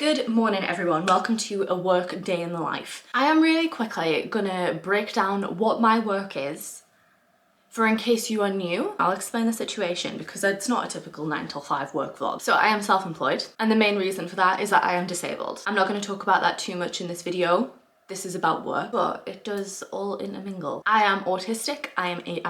Good morning everyone, welcome to a work day in the life. I am really quickly gonna break down what my work is for in case you are new. I'll explain the situation because it's not a typical 9 till 5 work vlog. So I am self-employed and the main reason for that is that I am disabled. I'm not going to talk about that too much in this video. This is about work, but it does all intermingle. I am autistic, I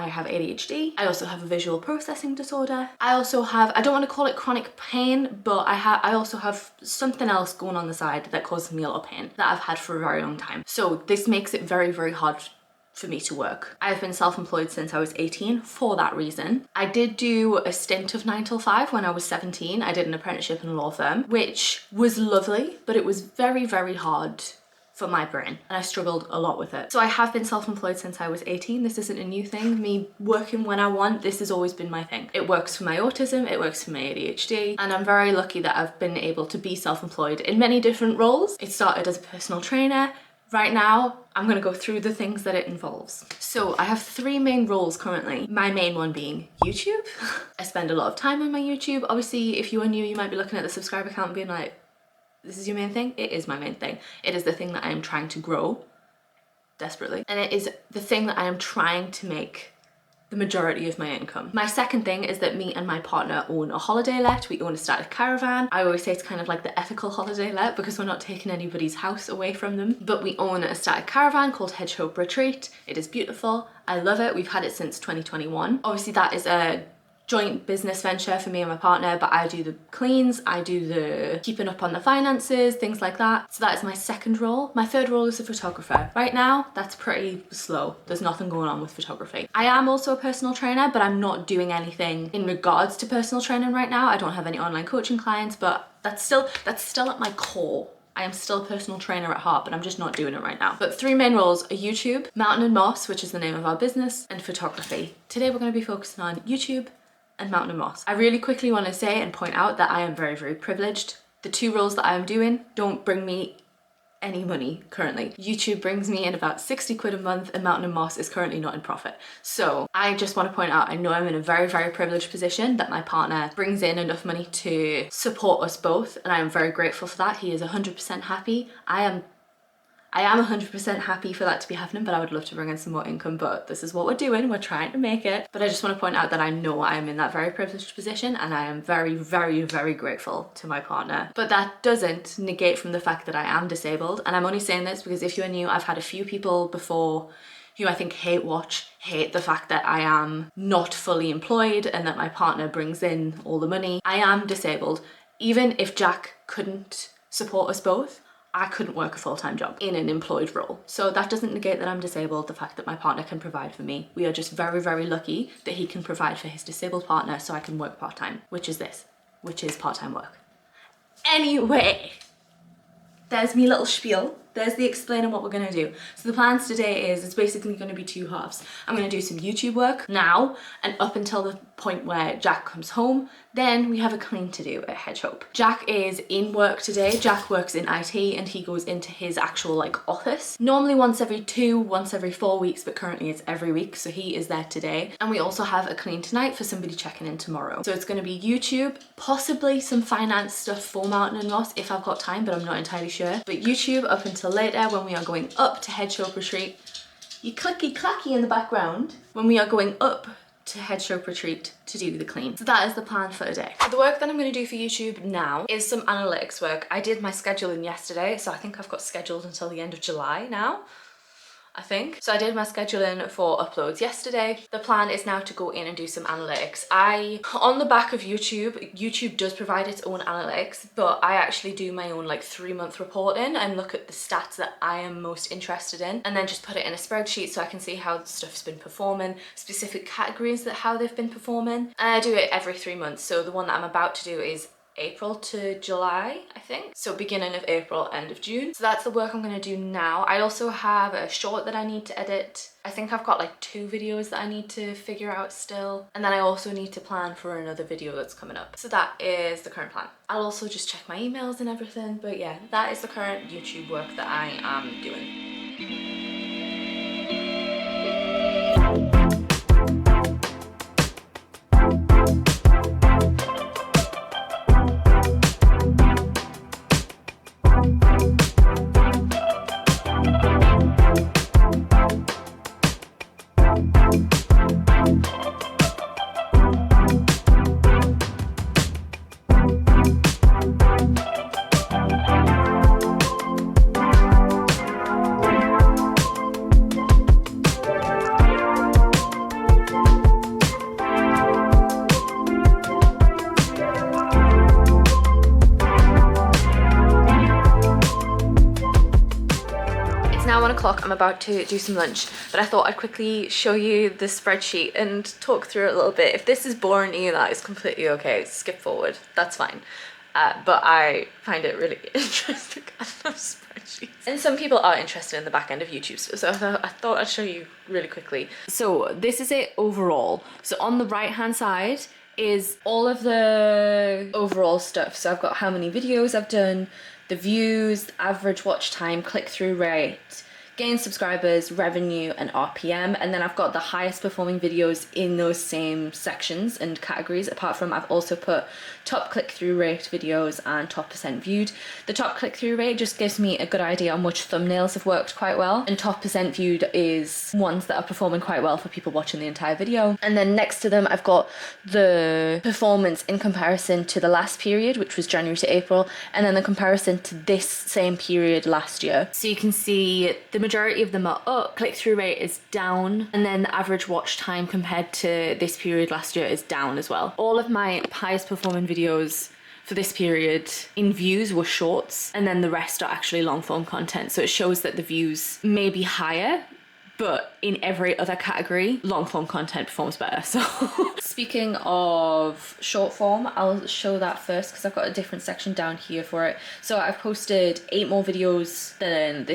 have ADHD, I also have a visual processing disorder. I also have, I don't want to call it chronic pain, but I also have something else going on the side that causes me a lot of pain that I've had for a very long time. So this makes it very, very hard for me to work. I've been self-employed since I was 18 for that reason. I did do a stint of 9 till 5 when I was 17. I did an apprenticeship in a law firm, which was lovely, but it was very, very hard for my brain and I struggled a lot with it. So I have been self-employed since I was 18. This isn't a new thing. Me working when I want, this has always been my thing. It works for my autism, it works for my ADHD, and I'm very lucky that I've been able to be self-employed in many different roles. It started as a personal trainer. Right now, I'm gonna go through the things that it involves. So I have 3 main roles currently. My main one being YouTube. I spend a lot of time on my YouTube. Obviously, if you are new, you might be looking at the subscriber count and being like, this is your main thing? It is my main thing. It is the thing that I am trying to grow desperately. And it is the thing that I am trying to make the majority of my income. My second thing is that me and my partner own a holiday let. We own a static caravan. I always say it's kind of like the ethical holiday let because we're not taking anybody's house away from them. But we own a static caravan called Hedgehog Retreat. It is beautiful. I love it. We've had it since 2021. Obviously that is a joint business venture for me and my partner, but I do the cleans, I do the keeping up on the finances, things like that. So that is my second role. My third role is a photographer. Right now, that's pretty slow. There's nothing going on with photography. I am also a personal trainer, but I'm not doing anything in regards to personal training right now. I don't have any online coaching clients, but that's still at my core. I am still a personal trainer at heart, but I'm just not doing it right now. But 3 main roles are YouTube, Mountain and Moss, which is the name of our business, and photography. Today we're going to be focusing on YouTube and Mountain and Moss. I really quickly want to say and point out that I am very, very privileged. The 2 roles that I am doing don't bring me any money currently. YouTube brings me in about 60 quid a month and Mountain and Moss is currently not in profit. So I just want to point out, I know I'm in a very, very privileged position that my partner brings in enough money to support us both, and I am very grateful for that. He is 100% happy. I am 100% happy for that to be happening, but I would love to bring in some more income, but this is what we're doing. We're trying to make it. But I just want to point out that I know I am in that very privileged position and I am very, very, very grateful to my partner. But that doesn't negate from the fact that I am disabled. And I'm only saying this because if you're new, I've had a few people before who I think hate the fact that I am not fully employed and that my partner brings in all the money. I am disabled. Even if Jack couldn't support us both, I couldn't work a full-time job in an employed role. So that doesn't negate that I'm disabled, the fact that my partner can provide for me. We are just very, very lucky that he can provide for his disabled partner so I can work part-time, which is part-time work. Anyway, there's me little spiel. There's the explaining what we're gonna do. So the plans today is, it's basically gonna be 2 halves. I'm gonna do some YouTube work now and up until the point where Jack comes home. Then we have a clean to do at Hedgehog. Jack is in work today. Jack works in IT and he goes into his actual office. Normally once every 2, once every 4 weeks, but currently it's every week. So he is there today. And we also have a clean tonight for somebody checking in tomorrow. So it's gonna be YouTube, possibly some finance stuff for Mountain and Moss if I've got time, but I'm not entirely sure. But YouTube up until later when we are going up to Hedgehog Retreat. You clicky clacky in the background when we are going up to Hedgehog Retreat to do the clean. So that is the plan for today. The work that I'm going to do for YouTube now is some analytics work. I did my scheduling yesterday, so I think I've got scheduled until the end of July now. I think. So I did my scheduling for uploads yesterday. The plan is now to go in and do some analytics. On the back of YouTube does provide its own analytics, but I actually do my own 3-month reporting and look at the stats that I am most interested in and then just put it in a spreadsheet so I can see how stuff's been performing, specific categories that how they've been performing. And I do it every 3 months. So the one that I'm about to do is April to July, I think. So beginning of April, end of June. So that's the work I'm gonna do now. I also have a short that I need to edit. I think I've got 2 videos that I need to figure out still. And then I also need to plan for another video that's coming up. So that is the current plan. I'll also just check my emails and everything. But yeah, that is the current YouTube work that I am doing. now 1 o'clock. I'm about to do some lunch, but I thought I'd quickly show you the spreadsheet and talk through it a little bit. If this is boring to you, that is completely okay. Skip forward, that's fine. But I find it really interesting. I love spreadsheets. And some people are interested in the back end of YouTube, so I thought I'd show you really quickly. So this is it overall. So on the right hand side is all of the overall stuff. So I've got how many videos I've done, the views, average watch time, click-through rate, gain subscribers, revenue, and RPM. And then I've got the highest performing videos in those same sections and categories. Apart from, I've also put top click-through rate videos and top percent viewed. The top click-through rate just gives me a good idea on which thumbnails have worked quite well, and top percent viewed is ones that are performing quite well for people watching the entire video. And then next to them I've got the performance in comparison to the last period, which was January to April, and then the comparison to this same period last year. So you can see the majority of them are up, click-through rate is down, and then the average watch time compared to this period last year is down as well. All of my highest performing videos for this period in views were shorts, and then the rest are actually long form content. So it shows that the views may be higher, but in every other category, long form content performs better. So speaking of short form, I'll show that first because I've got a different section down here for it. So I've posted 8 more videos than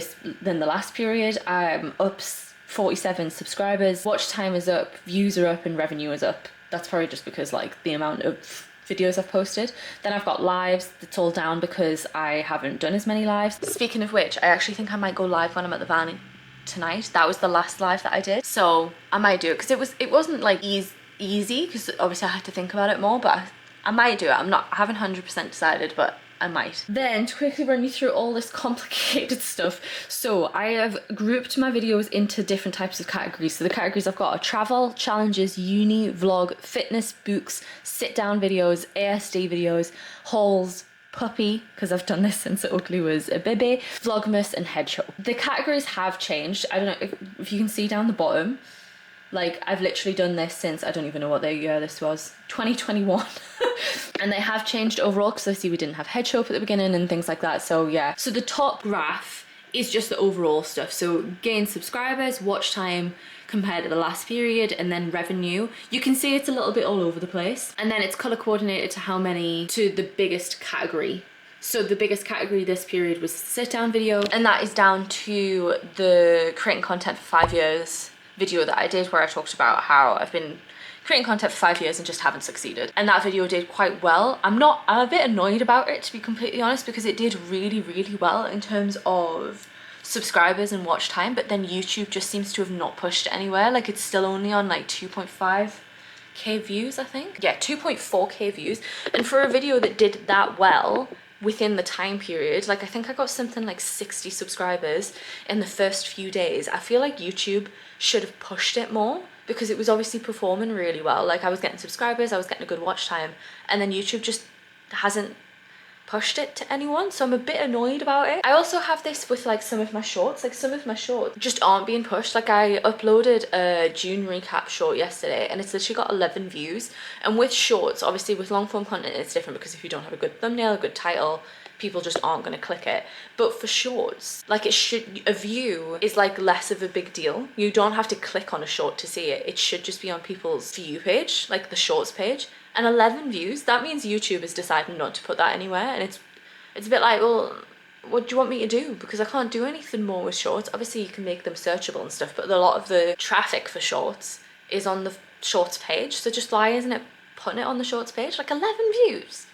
the last period. I'm up 47 subscribers, watch time is up, views are up, and revenue is up. That's probably just because like the amount of videos I've posted. Then I've got lives, that's all down because I haven't done as many lives. Speaking of which, I actually think I might go live when I'm at the van tonight. That was the last live that I did, so I might do it because it wasn't like easy because obviously I had to think about it more, but I might do it. I haven't 100% decided, but I might. Then to quickly run you through all this complicated stuff, so I have grouped my videos into different types of categories. So the categories I've got are travel, challenges, uni, vlog, fitness, books, sit down videos, ASD videos, hauls, puppy, because I've done this since Oakley was a baby, vlogmas, and hedgehog. The categories have changed. I don't know if you can see down the bottom, like I've literally done this since, I don't even know what the year this was, 2021. And they have changed overall because I see we didn't have hedgehog at the beginning and things like that. So yeah, so the top graph is just the overall stuff. So gain subscribers, watch time compared to the last period, and then revenue. You can see it's a little bit all over the place, and then it's color coordinated to the biggest category. So the biggest category this period was sit down video, and that is down to the creating content for 5 years video that I did where I talked about how I've been creating content for 5 years and just haven't succeeded. And that video did quite well. I'm a bit annoyed about it, to be completely honest, because it did really, really well in terms of subscribers and watch time, but then YouTube just seems to have not pushed it anywhere. Like it's still only on like 2.5k views, I think. Yeah, 2.4k views. And for a video that did that well within the time period, like I think I got something like 60 subscribers in the first few days. I feel like YouTube should have pushed it more because it was obviously performing really well. Like I was getting subscribers, I was getting a good watch time, and then YouTube just hasn't pushed it to anyone, so I'm a bit annoyed about it. I also have this with like some of my shorts, like some of my shorts just aren't being pushed. Like I uploaded a June recap short yesterday and it's literally got 11 views, and with shorts, obviously with long form content it's different because if you don't have a good thumbnail, a good title, people just aren't going to click it. But for shorts, like a view is like less of a big deal. You don't have to click on a short to see it. It should just be on people's view page, like the shorts page. And 11 views, that means YouTube is deciding not to put that anywhere. And it's a bit like, well, what do you want me to do? Because I can't do anything more with shorts. Obviously you can make them searchable and stuff, but a lot of the traffic for shorts is on the shorts page. So just why isn't it putting it on the shorts page? Like 11 views.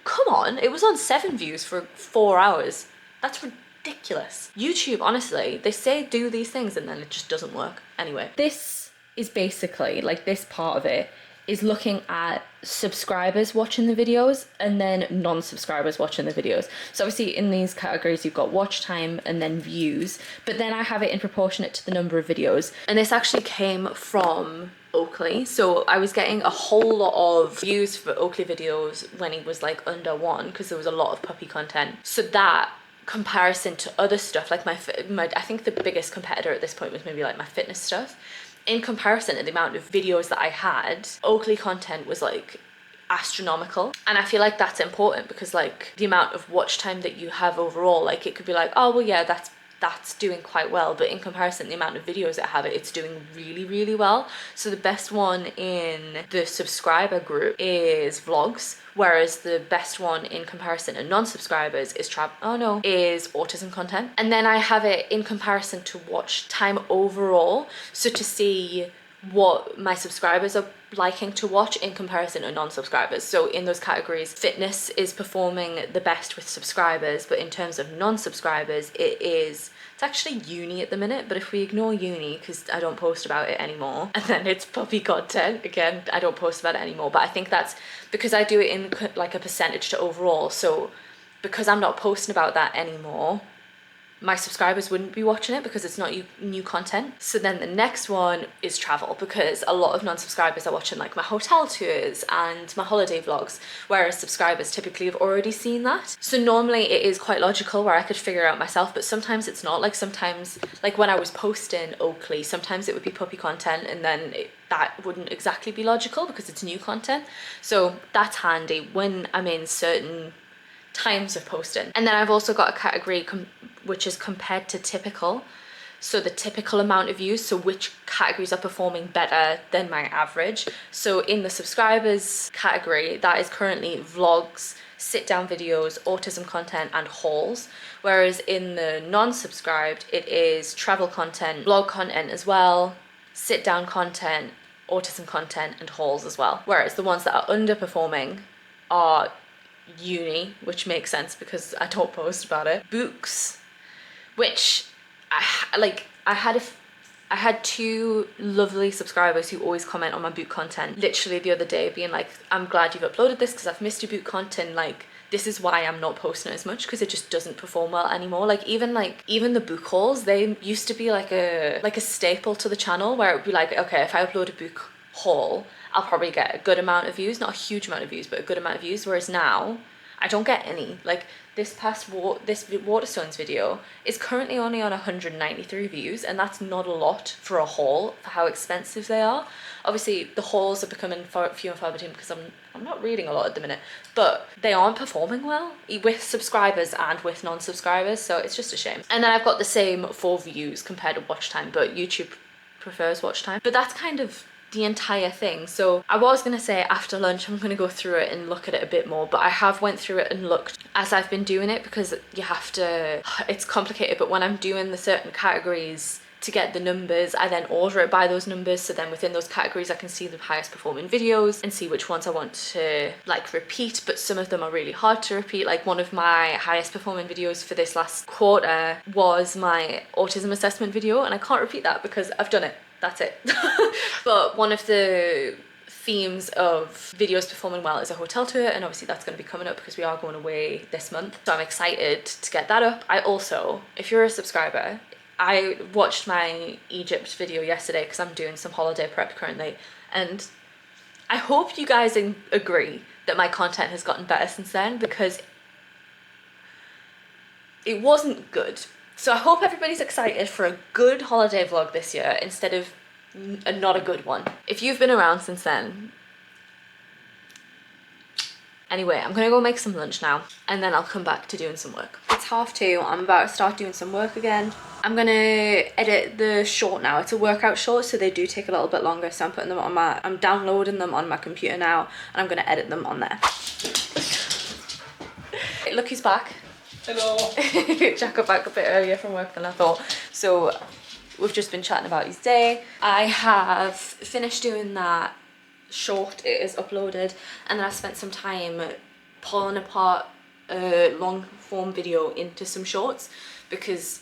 Come on, it was on 7 views for 4 hours. That's ridiculous. YouTube, honestly, they say do these things and then it just doesn't work. Anyway, this is basically, like this part of it is looking at subscribers watching the videos and then non-subscribers watching the videos. So obviously in these categories you've got watch time and then views, but then I have it in proportionate to the number of videos. And this actually came from Oakley. So I was getting a whole lot of views for Oakley videos when he was like under 1 because there was a lot of puppy content. So that comparison to other stuff, like my I think the biggest competitor at this point was maybe like my fitness stuff. In comparison to the amount of videos that I had, Oakley content was like astronomical. And I feel like that's important because like the amount of watch time that you have overall, like it could be like, oh well yeah, that's that's doing quite well, but in comparison to the amount of videos that have it, it's doing really, really well. So the best one in the subscriber group is vlogs, whereas the best one in comparison to non-subscribers is is autism content. And then I have it in comparison to watch time overall, so to see what my subscribers are liking to watch in comparison to non-subscribers. So in those categories, fitness is performing the best with subscribers, but in terms of non-subscribers, it's actually uni at the minute, but if we ignore uni because I don't post about it anymore, and then it's puppy content again, I don't post about it anymore, but I think that's because I do it in like a percentage to overall. So because I'm not posting about that anymore, my subscribers wouldn't be watching it because it's not new content. So then the next one is travel, because a lot of non-subscribers are watching like my hotel tours and my holiday vlogs, whereas subscribers typically have already seen that. So normally it is quite logical where I could figure out myself, but sometimes it's not. Like sometimes, like when I was posting Oakley, sometimes it would be puppy content, and then that wouldn't exactly be logical because it's new content. So that's handy when I'm in certain times of posting. And then I've also got a category which is compared to typical, so the typical amount of views, so which categories are performing better than my average. So in the subscribers category, that is currently vlogs, sit down videos, autism content and hauls, whereas in the non-subscribed it is travel content, vlog content as well, sit down content, autism content and hauls as well. Whereas the ones that are underperforming are uni, which makes sense because I don't post about it, books, which I had two lovely subscribers who always comment on my book content literally the other day being like, I'm glad you've uploaded this because I've missed your book content, like this is why I'm not posting it as much, because it just doesn't perform well anymore. Like even the book hauls, they used to be like a staple to the channel, where it would be like, okay, if I upload a book haul, I'll probably get a good amount of views, not a huge amount of views, but a good amount of views, whereas now I don't get any. Like this Waterstones video is currently only on 193 views, and that's not a lot for a haul for how expensive they are. Obviously the hauls are becoming few and far between because I'm not reading a lot at the minute, but they aren't performing well with subscribers and with non-subscribers, so it's just a shame. And then I've got the same for views compared to watch time, but YouTube prefers watch time. But that's kind of the entire thing. So I was gonna say after lunch I'm gonna go through it and look at it a bit more, but I have went through it and looked as I've been doing it, because you have to, it's complicated, but when I'm doing the certain categories to get the numbers, I then order it by those numbers, so then within those categories I can see the highest performing videos and see which ones I want to like repeat, but some of them are really hard to repeat. Like one of my highest performing videos for this last quarter was my autism assessment video, and I can't repeat that because I've done it. That's it. But one of the themes of videos performing well is a hotel tour, and obviously that's going to be coming up because we are going away this month, so I'm excited to get that up. I also, if you're a subscriber, I watched my Egypt video yesterday because I'm doing some holiday prep currently, and I hope you guys agree that my content has gotten better since then, because it wasn't good. So I hope everybody's excited for a good holiday vlog this year instead of not a good one. If you've been around since then. Anyway, I'm gonna go make some lunch now and then I'll come back to doing some work. It's 2:30, I'm about to start doing some work again. I'm gonna edit the short now. It's a workout short, so they do take a little bit longer, so I'm putting them on I'm downloading them on my computer now, and I'm gonna edit them on there. Look who's back. Hello. Jack got back a bit earlier from work than I thought, so we've just been chatting about his day. I have finished doing that short, it is uploaded, and then I spent some time pulling apart a long form video into some shorts, because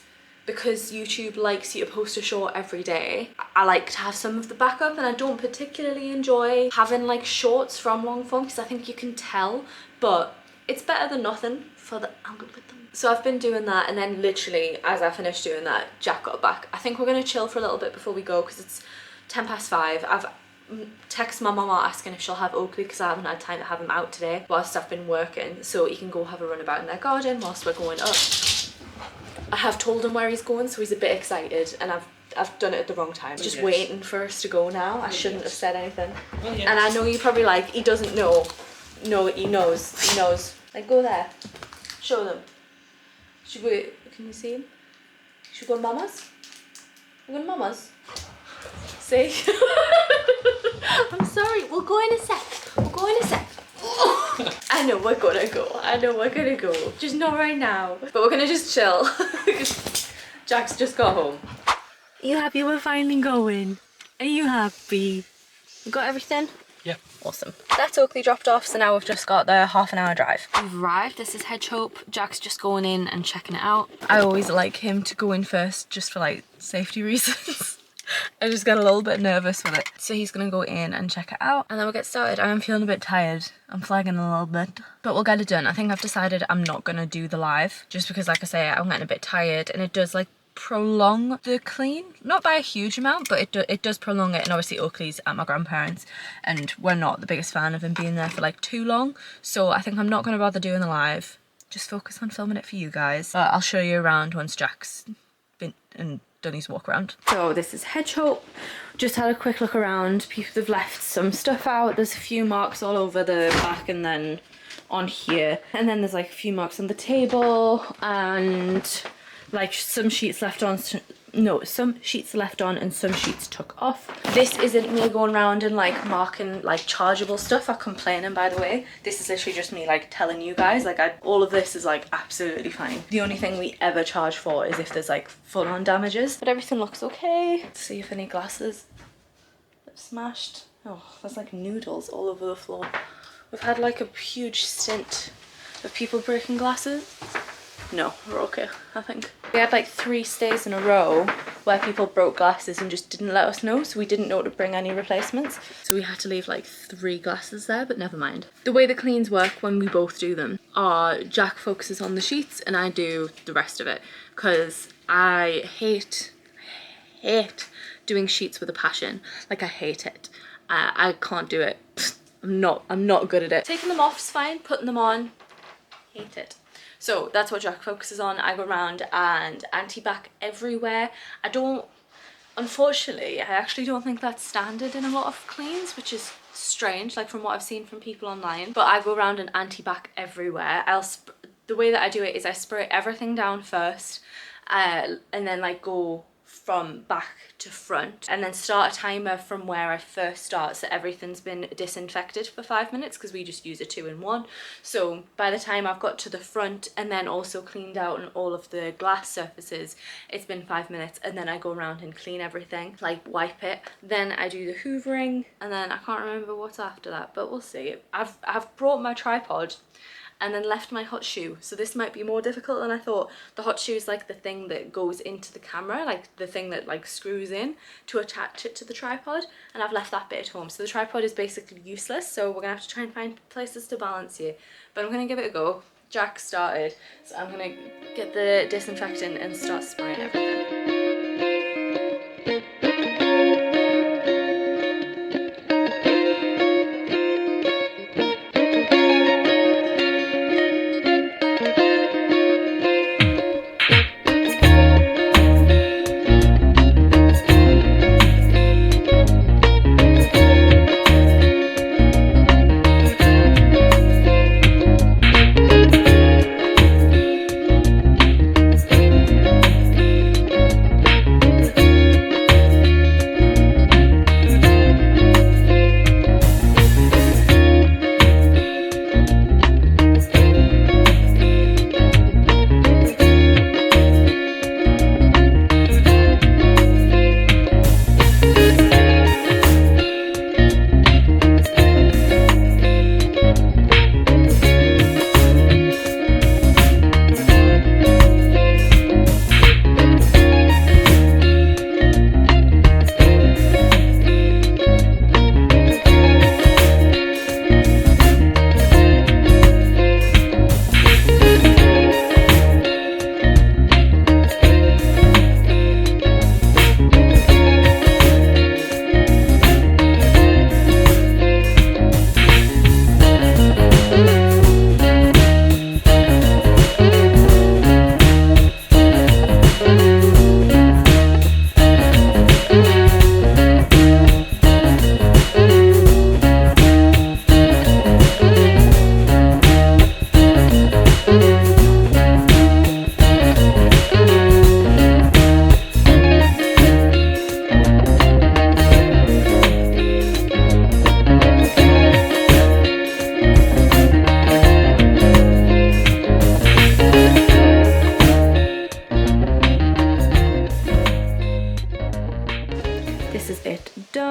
YouTube likes you to post a short every day. I like to have some of the backup, and I don't particularly enjoy having like shorts from long form because I think you can tell, but it's better than nothing for the algorithm. So I've been doing that, and then literally as I finished doing that, Jack got back. I think we're gonna chill for a little bit before we go because it's 5:10. I've texted my mama asking if she'll have Oakley because I haven't had time to have him out today whilst I've been working, so he can go have a run about in their garden whilst we're going up. I have told him where he's going, so he's a bit excited, and I've done it at the wrong time. Just waiting for us to go now. I shouldn't have said anything. And I know you probably like, he doesn't know. No, he knows. Like, go there. Show them. Can you see him? Should we go to Mama's? We're going to Mama's? See? I'm sorry, we'll go in a sec. We'll go in a sec. I know we're gonna go. I know we're gonna go. Just not right now. But we're gonna just chill. Jack's just got home. Are you happy we're finally going? Are you happy? You got everything? Yep. Awesome. That's Oakley dropped off, so now we've just got the half-an-hour drive. We've arrived. This is Hedgehog. Jack's just going in and checking it out. I always like him to go in first just for like safety reasons. I just got a little bit nervous with it. So he's gonna go in and check it out and then we'll get started. I am feeling a bit tired. I'm flagging a little bit, but we'll get it done. I think I've decided I'm not gonna do the live just because, like I say, I'm getting a bit tired and it does like prolong the clean, not by a huge amount, but it does prolong it. And obviously Oakley's at my grandparents and we're not the biggest fan of him being there for like too long, so I think I'm not going to bother doing the live, just focus on filming it for you guys. But I'll show you around once Jack's been and done his walk around. So this is Hedgehog. Just had a quick look around. People have left some stuff out. There's a few marks all over the back and then on here, and then there's like a few marks on the table and like some sheets left on, some sheets left on and some sheets took off. This isn't me going around and like marking like chargeable stuff or complaining, by the way. This is literally just me like telling you guys, like all of this is like absolutely fine. The only thing we ever charge for is if there's like full-on damages, but everything looks okay. Let's see if any glasses have smashed. Oh, there's like noodles all over the floor. We've had like a huge stint of people breaking glasses. No, we're okay, I think. We had like 3 stays in a row where people broke glasses and just didn't let us know, so we didn't know to bring any replacements. So we had to leave like 3 glasses there, but never mind. The way the cleans work when we both do them are Jack focuses on the sheets and I do the rest of it, because I hate doing sheets with a passion. Like I hate it. I can't do it. I'm not good at it. Taking them off's fine, putting them on, hate it. So that's what Jack focuses on. I go around and anti-bac everywhere. Unfortunately, I actually don't think that's standard in a lot of cleans, which is strange, like from what I've seen from people online. But I go around and anti-bac everywhere. The way that I do it is I spray everything down first and then like go from back to front and then start a timer from where I first start, so everything's been disinfected for 5 minutes because we just use a 2-in-1. So by the time I've got to the front and then also cleaned out on all of the glass surfaces, it's been 5 minutes, and then I go around and clean everything, like wipe it, then I do the hoovering, and then I can't remember what's after that, but we'll see. I've brought my tripod and then left my hot shoe, so this might be more difficult than I thought. The hot shoe is like the thing that goes into the camera, like the thing that like screws in to attach it to the tripod, and I've left that bit at home, so the tripod is basically useless, so we're gonna have to try and find places to balance here, but I'm gonna give it a go. Jack started, so I'm gonna get the disinfectant and start spraying everything.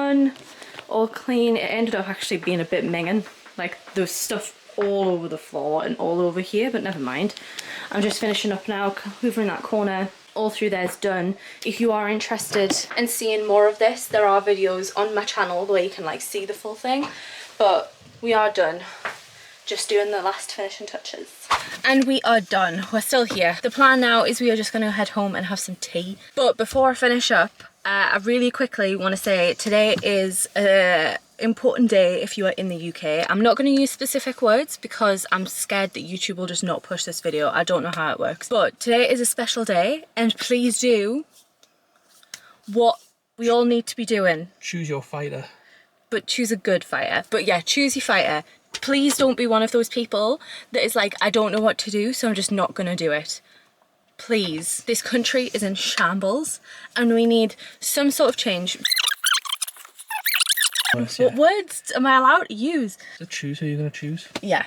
done, all clean. It ended up actually being a bit minging. Like there's stuff all over the floor and all over here, but never mind. I'm just finishing up now, hoovering that corner. All through there is done. If you are interested in seeing more of this, there are videos on my channel where you can like see the full thing. But we are done. Just doing the last finishing touches. And we are done. We're still here. The plan now is we are just going to head home and have some tea. But before I finish up, I really quickly want to say today is an important day if you are in the UK. I'm not going to use specific words because I'm scared that YouTube will just not push this video. I don't know how it works. But today is a special day, and please do what we all need to be doing. Choose your fighter. But choose a good fighter. But yeah, choose your fighter. Please don't be one of those people that is like, I don't know what to do, so I'm just not going to do it. Please. This country is in shambles and we need some sort of change. What words am I allowed to use? So choose who you're going to choose? Yeah.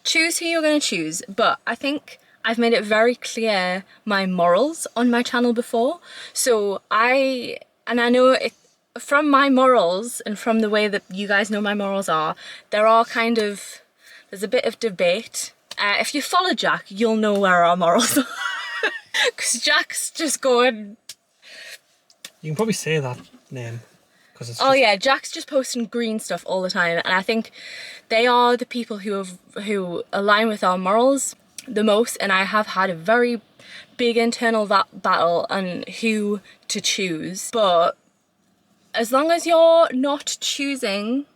Choose who you're going to choose. But I think I've made it very clear my morals on my channel before. So I know it, from my morals and from the way that you guys know my morals are, there's a bit of debate. If you follow Jack, you'll know where our morals are. Because Jack's just going... You can probably say that name. It's oh yeah, Jack's just posting green stuff all the time. And I think they are the people who align with our morals the most. And I have had a very big internal battle on who to choose. But as long as you're not choosing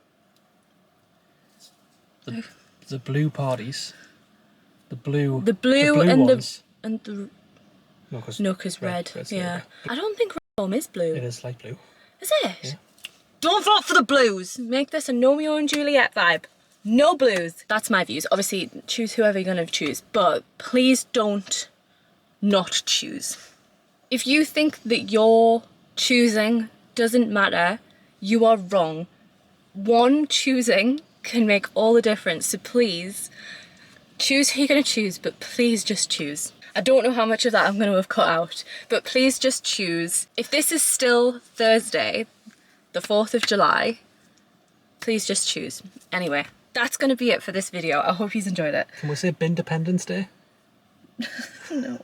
the blue parties, the blue and ones. No, because red. Yeah, I don't think red home is blue. It is light blue. Is it? Yeah. Don't vote for the blues. Make this a Romeo and Juliet vibe. No blues. That's my views. Obviously, choose whoever you're gonna choose, but please don't not choose. If you think that your choosing doesn't matter, you are wrong. One choosing can make all the difference. So please choose who you're gonna choose, but please just choose. I don't know how much of that I'm going to have cut out, but please just choose. If this is still Thursday, the 4th of July, please just choose. Anyway, that's going to be it for this video. I hope you've enjoyed it. Can we say Independence Day? No.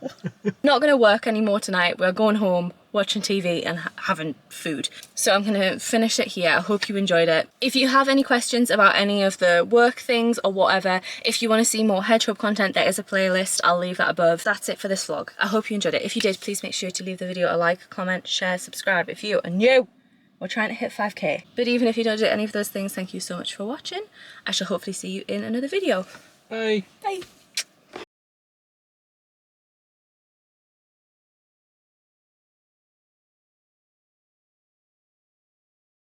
Not going to work anymore tonight. We're going home, watching TV and having food. So I'm going to finish it here. I hope you enjoyed it. If you have any questions about any of the work things or whatever, if you want to see more Hedgehog content, there is a playlist. I'll leave that above. That's it for this vlog. I hope you enjoyed it. If you did, please make sure to leave the video a like, comment, share, subscribe. If you are new, we're trying to hit 5k. But even if you don't do any of those things, thank you so much for watching. I shall hopefully see you in another video. Bye. Bye.